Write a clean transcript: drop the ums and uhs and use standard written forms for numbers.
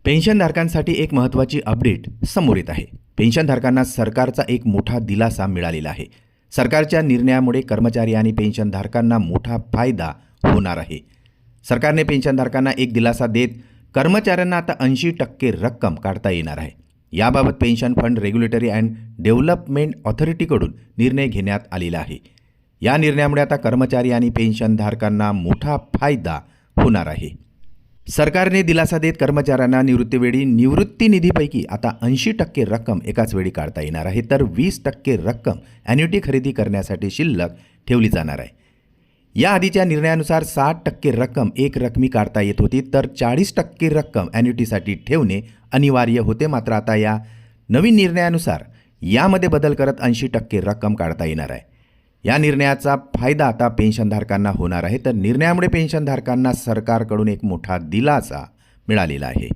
पेन्शनधारकांसाठी एक महत्त्वाची अपडेट समोर येत आहे. पेन्शनधारकांना सरकारचा एक मोठा दिलासा मिळालेला आहे. सरकारच्या निर्णयामुळे कर्मचारी आणि पेन्शनधारकांना मोठा फायदा होणार आहे. सरकारने पेन्शनधारकांना एक दिलासा देत कर्मचाऱ्यांना आता 80% रक्कम काढता येणार आहे. याबाबत pension fund regulatory and development ऑथॉरिटीकडून निर्णय घेण्यात आलेला आहे. या निर्णयामुळे आता कर्मचारी आणि पेन्शनधारकांना मोठा फायदा होणार आहे. सरकारने दिलासा देत कर्मचाऱ्यांना निवृत्तीवेळी निवृत्ती निधीपैकी आता 80% रक्कम एकाच वेळी काढता येणार आहे, तर 20% रक्कम ॲन्युटी खरेदी करण्यासाठी शिल्लक ठेवली जाणार आहे. या आधीच्या निर्णयानुसार 60% रक्कम एक रकमी काढता येत होती, तर 40% रक्कम ॲन्युटीसाठी ठेवणे अनिवार्य होते. मात्र आता या नवीन निर्णयानुसार यामध्ये बदल करत 80% रक्कम काढता येणार आहे. या निर्णयाचा फायदा आता पेन्शनधारकांना होणार आहे. तर निर्णयामुळे पेन्शनधारकांना सरकारकडून एक मोठा दिलासा मिळालेला आहे.